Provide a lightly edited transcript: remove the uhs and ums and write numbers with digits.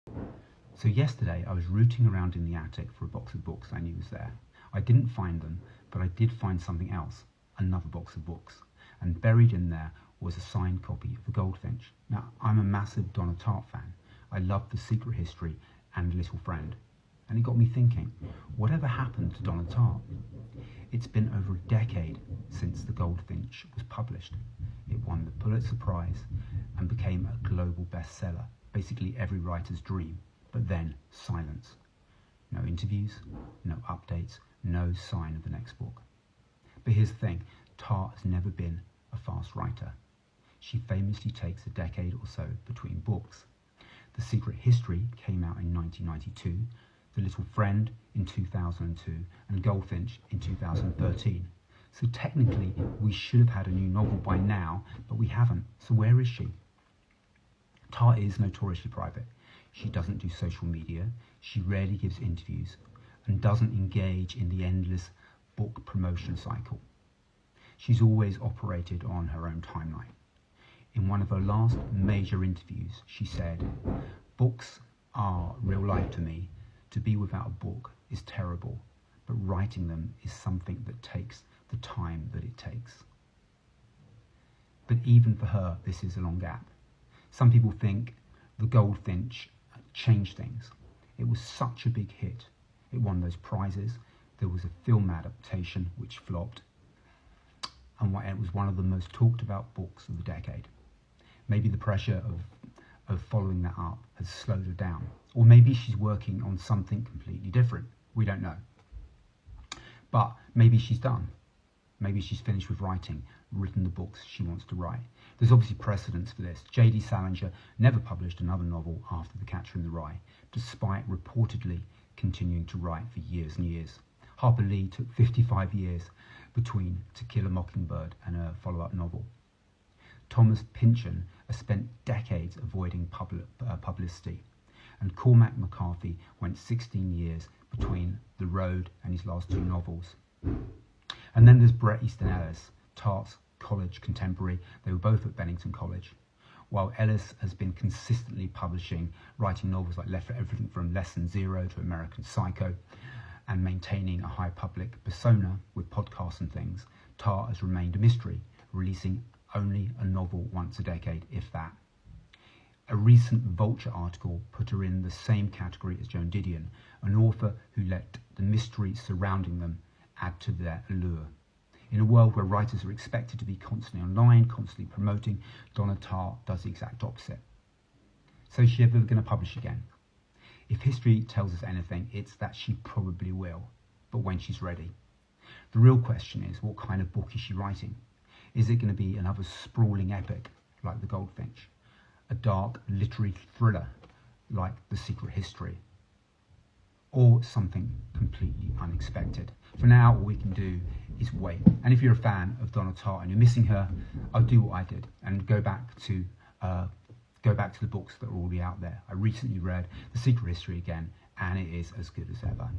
So yesterday I was rooting around in the attic for a box of books I knew was there. I didn't find them, but I did find something else, another box of books. And buried in there was a signed copy of The Goldfinch. Now, I'm a massive Donna Tartt fan. I love The Secret History and Little Friend. And it got me thinking, whatever happened to Donna Tartt? It's been over a decade since The Goldfinch was published. It won the Pulitzer Prize and became a global bestseller, basically every writer's dream. But then, silence. No interviews, no updates, no sign of the next book. But here's the thing, Tartt has never been a fast writer. She famously takes a decade or so between books. The Secret History came out in 1992, The Little Friend in 2002, and Goldfinch in 2013. So technically, we should have had a new novel by now, but we haven't. So where is she? Tartt is notoriously private. She doesn't do social media, she rarely gives interviews, and doesn't engage in the endless book promotion cycle. She's always operated on her own timeline. In one of her last major interviews, she said, "Books are real life to me. To be without a book is terrible, but writing them is something that takes the time that it takes." But even for her, this is a long gap. Some people think The Goldfinch changed things. It was such a big hit. It won those prizes. There was a film adaptation which flopped, and it was one of the most talked about books of the decade. Maybe the pressure of following that up has slowed her down, or maybe she's working on something completely different. We don't know. But maybe she's done. Maybe she's finished with writing, written the books she wants to write. There's obviously precedence for this. J.D. Salinger never published another novel after The Catcher in the Rye, despite reportedly continuing to write for years and years. Harper Lee took 55 years between To Kill a Mockingbird and a follow-up novel. Thomas Pynchon has spent decades avoiding publicity, and Cormac McCarthy went 16 years between The Road and his last two novels. And then there's Bret Easton Ellis, Tartt's college contemporary. They were both at Bennington College. While Ellis has been consistently writing novels like everything from Lesson Zero to American Psycho, and maintaining a high public persona with podcasts and things, Tartt has remained a mystery, releasing only a novel once a decade, if that. A recent Vulture article put her in the same category as Joan Didion, an author who let the mystery surrounding them add to their allure. In a world where writers are expected to be constantly online, constantly promoting, Donna Tartt does the exact opposite. So is she ever going to publish again? If history tells us anything, it's that she probably will, but when she's ready. The real question is, what kind of book is she writing? Is it going to be another sprawling epic like The Goldfinch? A dark literary thriller like The Secret History? Or something completely unexpected? For now, all we can do is wait. And if you're a fan of Donna Tartt and you're missing her, I'll do what I did and go back to the books that are already out there. I recently read The Secret History again, and it is as good as ever.